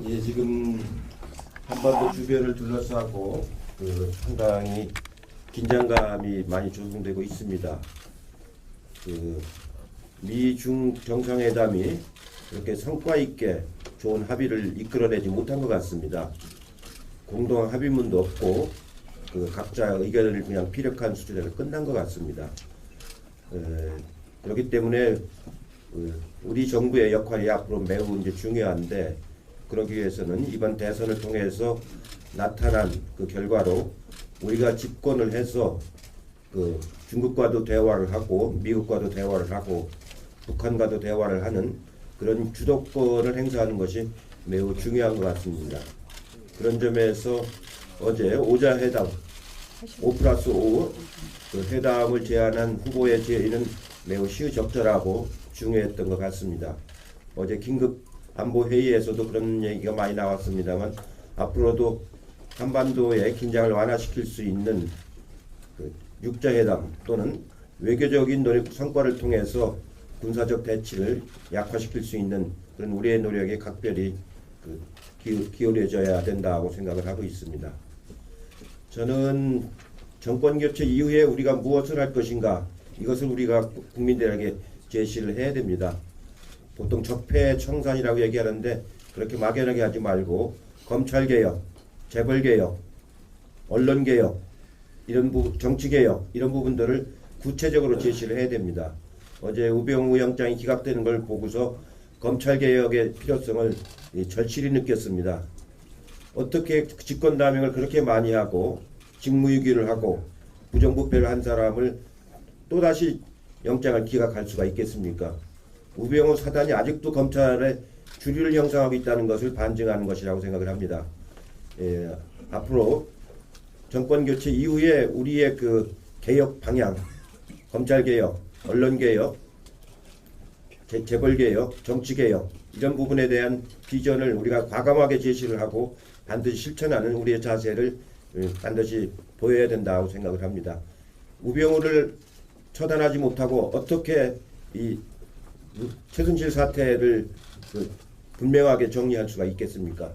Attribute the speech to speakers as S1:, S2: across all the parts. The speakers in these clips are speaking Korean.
S1: 예, 지금 한반도 주변을 둘러싸고 상당히 긴장감이 많이 조성되고 있습니다. 미중 정상회담이 이렇게 성과 있게 좋은 합의를 이끌어내지 못한 것 같습니다. 공동 합의문도 없고 각자 의견을 그냥 피력한 수준에서 끝난 것 같습니다. 그렇기 때문에 우리 정부의 역할이 앞으로 매우 이제 중요한데, 그러기 위해서는 이번 대선을 통해서 나타난 그 결과로 우리가 집권을 해서 중국과도 대화를 하고 미국과도 대화를 하고 북한과도 대화를 하는 그런 주도권을 행사하는 것이 매우 중요한 것 같습니다. 그런 점에서 어제 오자회담 5+5 회담을 제안한 후보의 제의는 매우 시의적절하고 중요했던 것 같습니다. 어제 긴급 안보 회의에서도 그런 얘기가 많이 나왔습니다만, 앞으로도 한반도의 긴장을 완화시킬 수 있는 육자회담 또는 외교적인 노력 성과를 통해서 군사적 대치를 약화시킬 수 있는 그런 우리의 노력에 각별히 기울여져야 된다고 생각을 하고 있습니다. 저는 정권 교체 이후에 우리가 무엇을 할 것인가, 이것을 우리가 국민들에게 제시를 해야 됩니다. 보통 적폐청산이라고 얘기하는데 그렇게 막연하게 하지 말고 검찰개혁, 재벌개혁, 언론개혁, 정치개혁 이런 부분들을 구체적으로 제시를 해야 됩니다. 어제 우병우 영장이 기각되는 걸 보고서 검찰개혁의 필요성을 절실히 느꼈습니다. 어떻게 직권남용을 그렇게 많이 하고 직무유기를 하고 부정부패를 한 사람을 또다시 영장을 기각할 수가 있겠습니까? 우병우 사단이 아직도 검찰에 주류를 형성하고 있다는 것을 반증하는 것이라고 생각을 합니다. 앞으로 정권 교체 이후에 우리의 개혁 방향, 검찰개혁, 언론개혁, 재벌개혁, 정치개혁 이런 부분에 대한 비전을 우리가 과감하게 제시를 하고 반드시 실천하는 우리의 자세를 반드시 보여야 된다고 생각을 합니다. 우병우를 처단하지 못하고 어떻게 이 최순실 사태를 분명하게 정리할 수가 있겠습니까?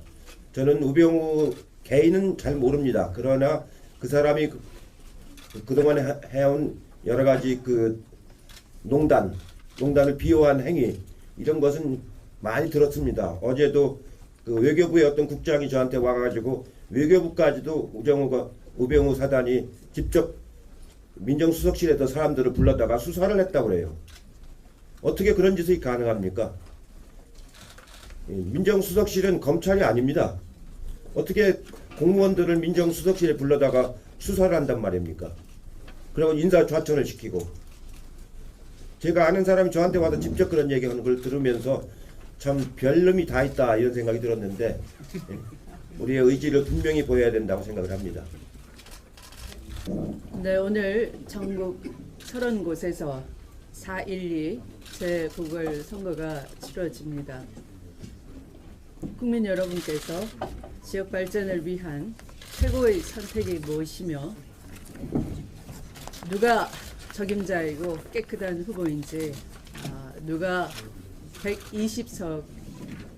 S1: 저는 우병우 개인은 잘 모릅니다. 그러나 그 사람이 그동안 해온 여러 가지 농단을 비호한 행위 이런 것은 많이 들었습니다. 어제도 외교부의 어떤 국장이 저한테 와가지고 외교부까지도 우병우 사단이 직접 민정수석실에서 사람들을 불러다가 수사를 했다고 그래요. 어떻게 그런 짓이 가능합니까? 민정수석실은 검찰이 아닙니다. 어떻게 공무원들을 민정수석실에 불러다가 수사를 한단 말입니까? 그리고 인사좌천을 시키고. 제가 아는 사람이 저한테 와서 직접 그런 얘기하는 걸 들으면서 참 별놈이 다 있다 이런 생각이 들었는데, 우리의 의지를 분명히 보여야 된다고 생각을 합니다.
S2: 네, 오늘 전국 30곳에서 4.12 재보궐선거가 치러집니다. 국민 여러분께서 지역 발전을 위한 최고의 선택이 무엇이며 누가 적임자이고 깨끗한 후보인지, 누가 120석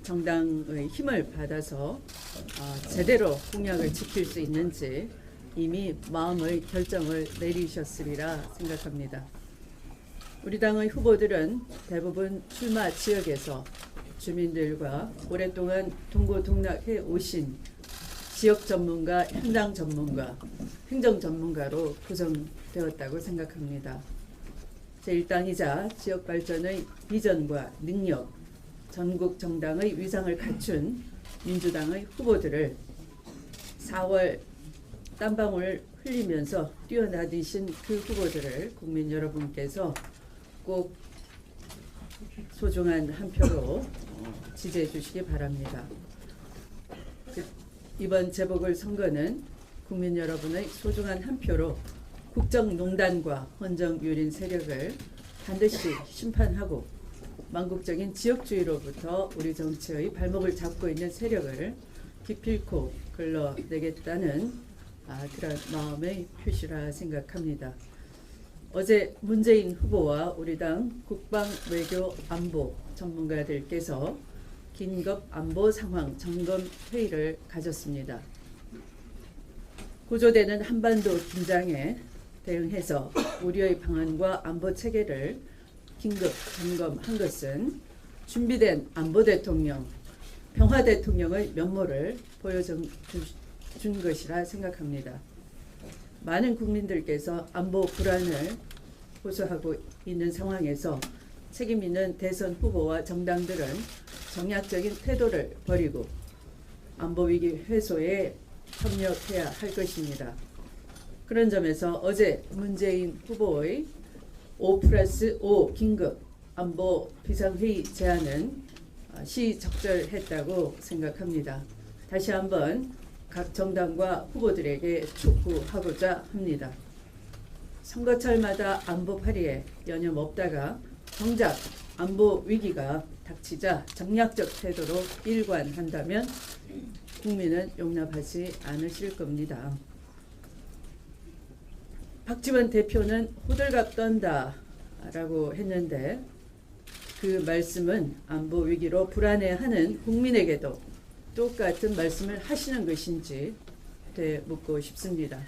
S2: 정당의 힘을 받아서 제대로 공약을 지킬 수 있는지 이미 마음의 결정을 내리셨으리라 생각합니다. 우리 당의 후보들은 대부분 출마 지역에서 주민들과 오랫동안 동고동락해 오신 지역 전문가, 현장 전문가, 행정 전문가로 구성되었다고 생각합니다. 제1당이자 지역 발전의 비전과 능력, 전국 정당의 위상을 갖춘 민주당의 후보들을 4월 땀방울 흘리면서 뛰어나드신 그 후보들을 국민 여러분께서 꼭 소중한 한 표로 지지해 주시기 바랍니다. 이번 재보궐선거는 국민 여러분의 소중한 한 표로 국정농단과 헌정유린 세력을 반드시 심판하고 망국적인 지역주의로부터 우리 정치의 발목을 잡고 있는 세력을 기필코 걸러내겠다는 그런 마음의 표시라 생각합니다. 어제 문재인 후보와 우리 당 국방, 외교, 안보 전문가들께서 긴급 안보 상황 점검 회의를 가졌습니다. 고조되는 한반도 긴장에 대응해서 우리의 방안과 안보 체계를 긴급 점검한 것은 준비된 안보 대통령, 평화 대통령의 면모를 보여준 것이라 생각합니다. 많은 국민들께서 안보 불안을 호소하고 있는 상황에서 책임 있는 대선 후보와 정당들은 정략적인 태도를 버리고 안보 위기 해소에 협력해야 할 것입니다. 그런 점에서 어제 문재인 후보의 5+5 긴급 안보 비상회의 제안은 시적절했다고 생각합니다. 다시 한번 각 정당과 후보들에게 촉구하고자 합니다. 선거철마다 안보 파리에 여념없다가 정작 안보 위기가 닥치자 정략적 태도로 일관한다면 국민은 용납하지 않으실 겁니다. 박지원 대표는 호들갑 떤다라고 했는데 그 말씀은 안보 위기로 불안해하는 국민에게도 똑같은 말씀을 하시는 것인지 되묻고 싶습니다.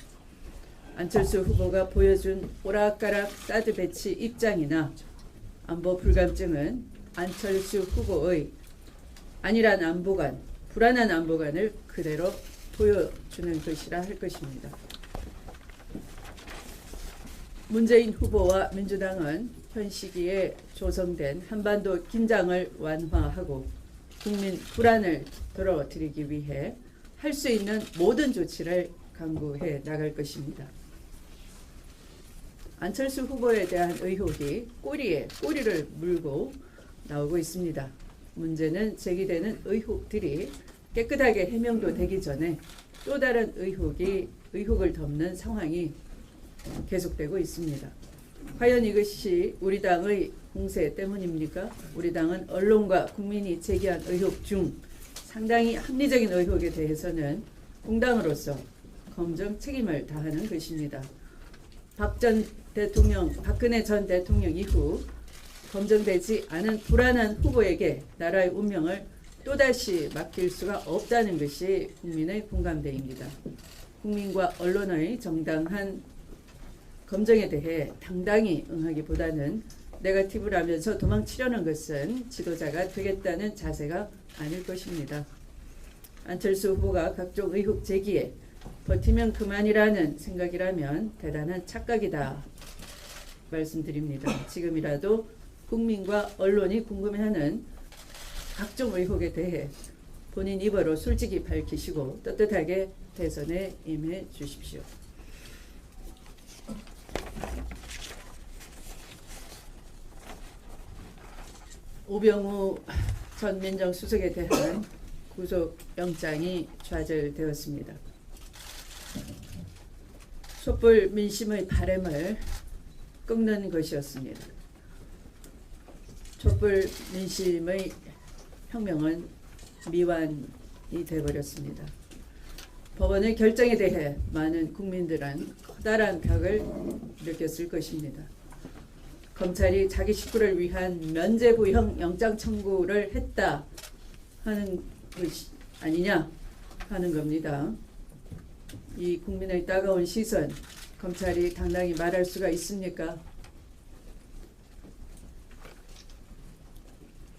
S2: 안철수 후보가 보여준 오락가락 사드 배치 입장이나 안보 불감증은 안철수 후보의 안일한 안보관, 불안한 안보관을 그대로 보여주는 것이라 할 것입니다. 문재인 후보와 민주당은 현 시기에 조성된 한반도 긴장을 완화하고 국민 불안을 덜어드리기 위해 할 수 있는 모든 조치를 강구해 나갈 것입니다. 안철수 후보에 대한 의혹이 꼬리에 꼬리를 물고 나오고 있습니다. 문제는 제기되는 의혹들이 깨끗하게 해명도 되기 전에 또 다른 의혹을 덮는 상황이 계속되고 있습니다. 과연 이것이 우리 당의 공세 때문입니까? 우리 당은 언론과 국민이 제기한 의혹 중 상당히 합리적인 의혹에 대해서는 공당으로서 검증 책임을 다하는 것입니다. 박근혜 전 대통령 이후 검증되지 않은 불안한 후보에게 나라의 운명을 또다시 맡길 수가 없다는 것이 국민의 공감대입니다. 국민과 언론의 정당한 검증에 대해 당당히 응하기보다는 네거티브라면서 도망치려는 것은 지도자가 되겠다는 자세가 아닐 것입니다. 안철수 후보가 각종 의혹 제기에 버티면 그만이라는 생각이라면 대단한 착각이다 말씀드립니다. 지금이라도 국민과 언론이 궁금해하는 각종 의혹에 대해 본인 입으로 솔직히 밝히시고 떳떳하게 대선에 임해 주십시오. 우병우 전 민정수석에 대한 구속영장이 좌절되었습니다. 촛불 민심의 바람을 꺾는 것이었습니다. 촛불 민심의 혁명은 미완이 되어버렸습니다. 법원의 결정에 대해 많은 국민들은 커다란 벽을 느꼈을 것입니다. 검찰이 자기 식구를 위한 면죄부형 영장 청구를 했다 하는 것이 아니냐 하는 겁니다. 이 국민의 따가운 시선, 검찰이 당당히 말할 수가 있습니까?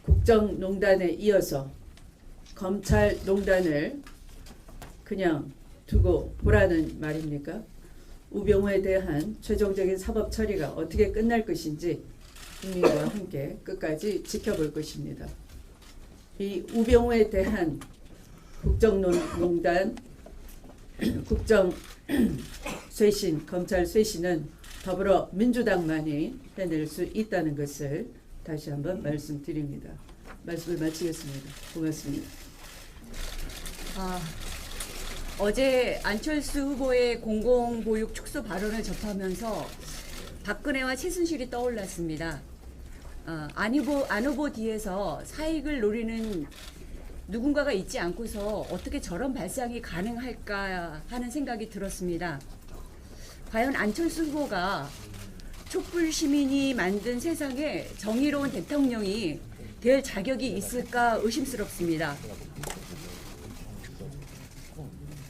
S2: 국정농단에 이어서 검찰농단을 그냥 두고 보라는 말입니까? 우병우에 대한 최종적인 사법 처리가 어떻게 끝날 것인지 국민과 함께 끝까지 지켜볼 것입니다. 이 우병우에 대한 국정농단, 국정 쇄신, 검찰 쇄신은 더불어민주당만이 해낼 수 있다는 것을 다시 한번 말씀드립니다. 말씀을 마치겠습니다. 고맙습니다.
S3: 어제 안철수 후보의 공공보육 축소 발언을 접하면서 박근혜와 최순실이 떠올랐습니다. 안 후보 뒤에서 사익을 노리는 누군가가 있지 않고서 어떻게 저런 발상이 가능할까 하는 생각이 들었습니다. 과연 안철수 후보가 촛불 시민이 만든 세상에 정의로운 대통령이 될 자격이 있을까 의심스럽습니다.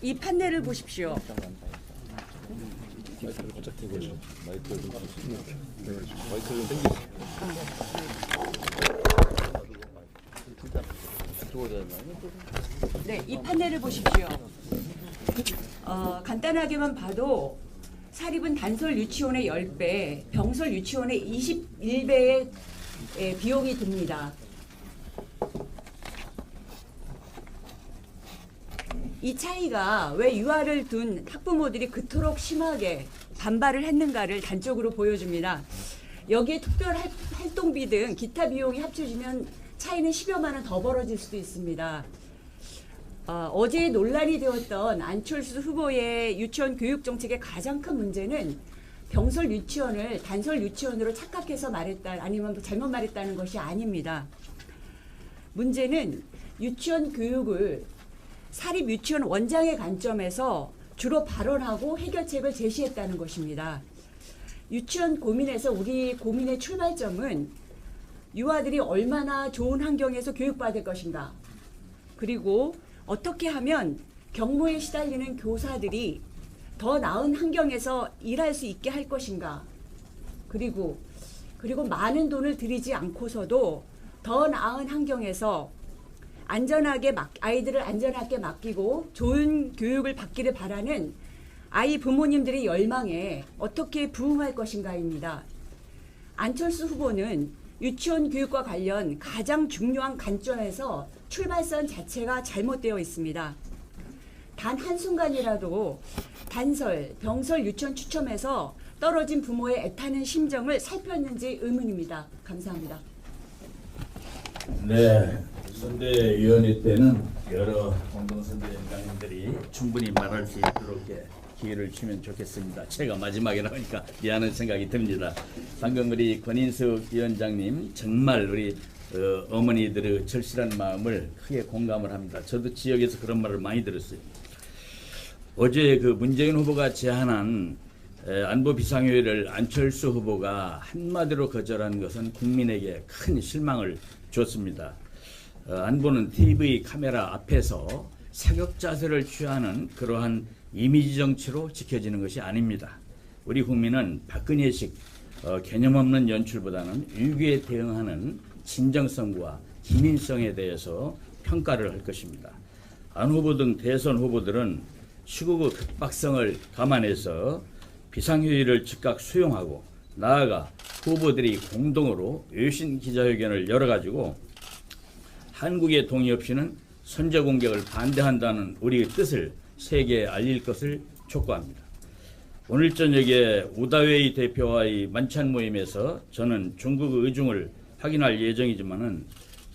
S3: 이 판례를 보십시오.
S4: 마이크를 바짝 대고 마이크를 좀 마이크를 좀 당기세요.
S3: 네, 이 판례를 보십시오. 간단하게만 봐도 사립은 단설 유치원의 10배, 병설 유치원의 21배의 비용이 듭니다. 이 차이가 왜 유아를 둔 학부모들이 그토록 심하게 반발을 했는가를 단적으로 보여줍니다. 여기에 특별 활동비 등 기타 비용이 합쳐지면 차이는 10여만 원 더 벌어질 수도 있습니다. 어제 논란이 되었던 안철수 후보의 유치원 교육 정책의 가장 큰 문제는 병설 유치원을 단설 유치원으로 착각해서 말했다, 아니면 잘못 말했다는 것이 아닙니다. 문제는 유치원 교육을 사립 유치원 원장의 관점에서 주로 발언하고 해결책을 제시했다는 것입니다. 유치원 고민에서 우리 고민의 출발점은 유아들이 얼마나 좋은 환경에서 교육받을 것인가, 그리고 어떻게 하면 경무에 시달리는 교사들이 더 나은 환경에서 일할 수 있게 할 것인가, 그리고 많은 돈을 들이지 않고서도 더 나은 환경에서 아이들을 안전하게 맡기고 좋은 교육을 받기를 바라는 아이 부모님들의 열망에 어떻게 부응할 것인가입니다. 안철수 후보는 유치원 교육과 관련 가장 중요한 관점에서 출발선 자체가 잘못되어 있습니다. 단 한순간이라도 단설, 병설 유치원 추첨에서 떨어진 부모의 애타는 심정을 살폈는지 의문입니다. 감사합니다.
S5: 네, 선대위원회 때는 여러 공동선대위원장님들이 충분히 말할 수 있도록 기회를 주면 좋겠습니다. 제가 마지막에 나오니까 미안한 생각이 듭니다. 방금 우리 권인숙 위원장님 정말 우리 어머니들의 절실한 마음을 크게 공감을 합니다. 저도 지역에서 그런 말을 많이 들었어요. 어제 그 문재인 후보가 제안한 안보 비상회의를 안철수 후보가 한마디로 거절한 것은 국민에게 큰 실망을 줬습니다. 안보는 TV 카메라 앞에서 사격 자세를 취하는 그러한 이미지 정치로 지켜지는 것이 아닙니다. 우리 국민은 박근혜식 개념 없는 연출보다는 위기에 대응하는 진정성과 기민성에 대해서 평가를 할 것입니다. 안 후보 등 대선 후보들은 시국의 급박성을 감안해서 비상회의를 즉각 수용하고, 나아가 후보들이 공동으로 외신 기자회견을 열어가지고 한국의 동의 없이는 선제 공격을 반대한다는 우리의 뜻을 세계에 알릴 것을 촉구합니다. 오늘 저녁에 우다웨이 대표와의 만찬 모임에서 저는 중국의 의중을 확인할 예정이지만은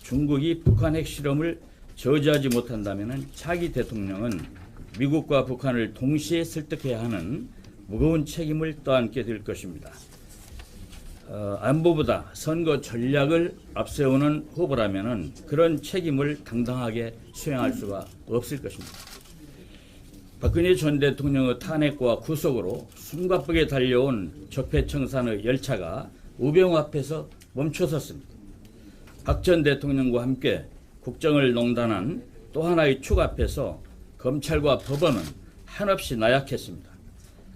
S5: 중국이 북한 핵실험을 저지하지 못한다면은 차기 대통령은 미국과 북한을 동시에 설득해야 하는 무거운 책임을 떠안게 될 것입니다. 안보보다 선거 전략을 앞세우는 후보라면은 그런 책임을 당당하게 수행할 수가 없을 것입니다. 박근혜 전 대통령의 탄핵과 구속으로 숨가쁘게 달려온 적폐청산의 열차가 우병우 앞에서 멈춰섰습니다. 박 전 대통령과 함께 국정을 농단한 또 하나의 축 앞에서 검찰과 법원은 한없이 나약했습니다.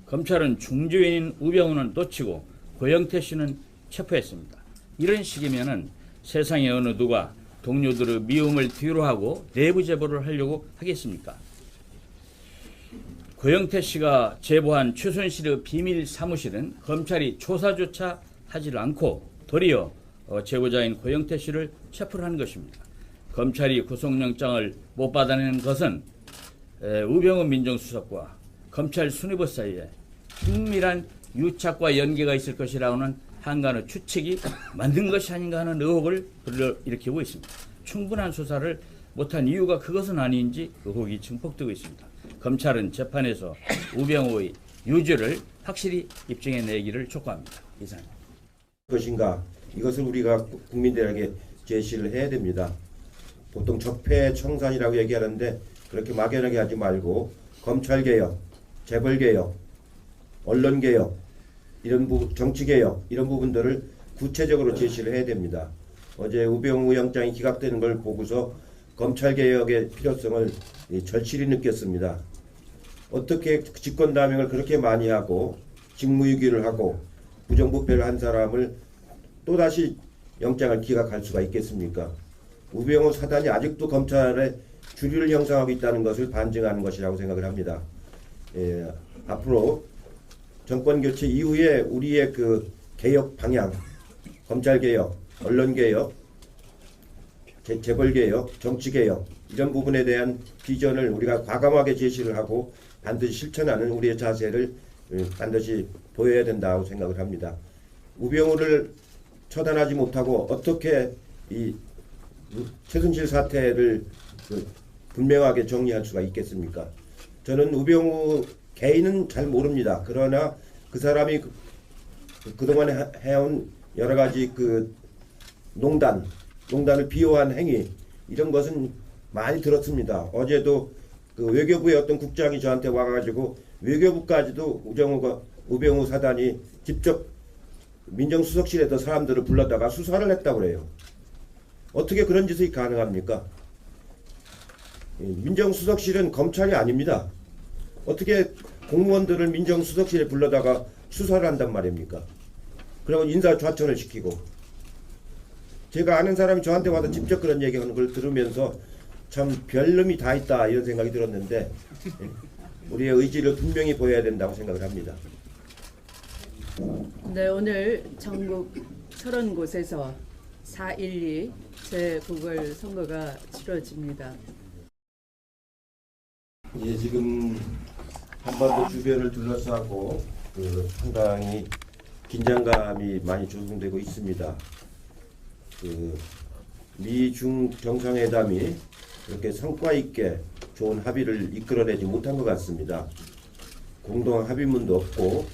S5: 검찰은 중죄인인 우병우는 놓치고 고영태 씨는 체포했습니다. 이런 식이면은 세상에 어느 누가 동료들의 미움을 뒤로하고 내부 제보를 하려고 하겠습니까? 고영태 씨가 제보한 최순실의 비밀 사무실은 검찰이 조사조차 하지 않고 도리어 제보자인 고영태 씨를 체포를 한 것입니다. 검찰이 구속영장을 못 받아내는 것은 우병우 민정수석과 검찰 수뇌부 사이에 긴밀한 유착과 연계가 있을 것이라는 한간의 추측이 만든 것이 아닌가 하는 의혹을 불러일으키고 있습니다. 충분한 수사를 못한 이유가 그것은 아닌지 의혹이 증폭되고 있습니다. 검찰은 재판에서 우병우의 유죄를 확실히 입증해내기를 촉구합니다. 이상입니다.
S1: 것인가, 이것을 우리가 국민들에게 제시를 해야 됩니다. 보통 적폐청산이라고 얘기하는데 그렇게 막연하게 하지 말고 검찰개혁, 재벌개혁, 언론개혁, 이런 정치개혁, 이런 부분들을 구체적으로 제시를 해야 됩니다. 어제 우병우 영장이 기각되는 걸 보고서 검찰개혁의 필요성을 절실히 느꼈습니다. 어떻게 직권남용을 그렇게 많이 하고 직무유기를 하고 부정부패를 한 사람을 또다시 영장을 기각할 수가 있겠습니까? 우병우 사단이 아직도 검찰에 주류를 형성하고 있다는 것을 반증하는 것이라고 생각을 합니다. 앞으로 정권교체 이후에 우리의 그 개혁 방향, 검찰개혁, 언론개혁, 재벌개혁, 정치개혁 이런 부분에 대한 비전을 우리가 과감하게 제시를 하고 반드시 실천하는 우리의 자세를 반드시 보여야 된다고 생각을 합니다. 우병우를 처단하지 못하고 어떻게 이 최순실 사태를 분명하게 정리할 수가 있겠습니까? 저는 우병우 개인은 잘 모릅니다. 그러나 그 사람이 그동안 해온 여러 가지 그 농단을 비호한 행위 이런 것은 많이 들었습니다. 어제도 그 외교부의 어떤 국장이 저한테 와가지고 외교부까지도 우병우 사단이 직접 민정수석실에서 사람들을 불러다가 수사를 했다고 그래요. 어떻게 그런 짓이 가능합니까? 민정수석실은 검찰이 아닙니다. 어떻게 공무원들을 민정수석실에 불러다가 수사를 한단 말입니까? 그리고 인사좌천을 시키고. 제가 아는 사람이 저한테 와서 직접 그런 얘기하는 걸 들으면서 참 별놈이 다 있다 이런 생각이 들었는데 우리의 의지를 분명히 보여야 된다고 생각을 합니다.
S2: 네, 오늘 전국 30곳에서 4.12 재보궐선거가 치러집니다.
S1: 예, 지금 한반도 주변을 둘러싸고 상당히 긴장감이 많이 조성되고 있습니다. 미중 정상회담이 그렇게 성과 있게 좋은 합의를 이끌어내지 못한 것 같습니다. 공동 합의문도 없고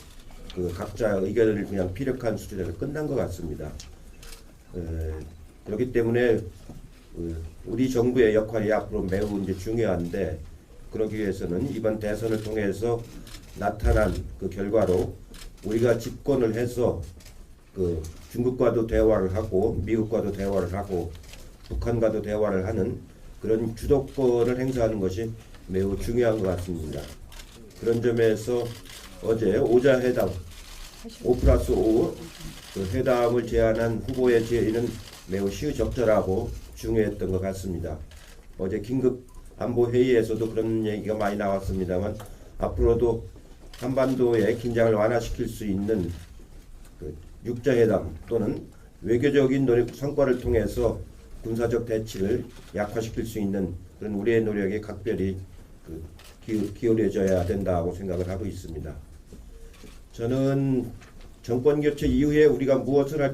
S1: 각자 의견을 그냥 피력한 수준에서 끝난 것 같습니다. 그렇기 때문에 우리 정부의 역할이 앞으로 매우 이제 중요한데 그러기 위해서는 이번 대선을 통해서 나타난 그 결과로 우리가 집권을 해서 중국과도 대화를 하고 미국과도 대화를 하고 북한과도 대화를 하는 그런 주도권을 행사하는 것이 매우 중요한 것 같습니다. 그런 점에서 어제 오자회담 5+5 그 회담을 제안한 후보의 제의는 매우 시의적절하고 중요했던 것 같습니다. 어제 긴급 안보 회의에서도 그런 얘기가 많이 나왔습니다만 앞으로도 한반도의 긴장을 완화시킬 수 있는 육자회담 또는 외교적인 성과를 통해서 군사적 대치를 약화시킬 수 있는 그런 우리의 노력에 각별히 기울여져야 된다고 생각을 하고 있습니다. 저는 정권 교체 이후에 우리가 무엇을 할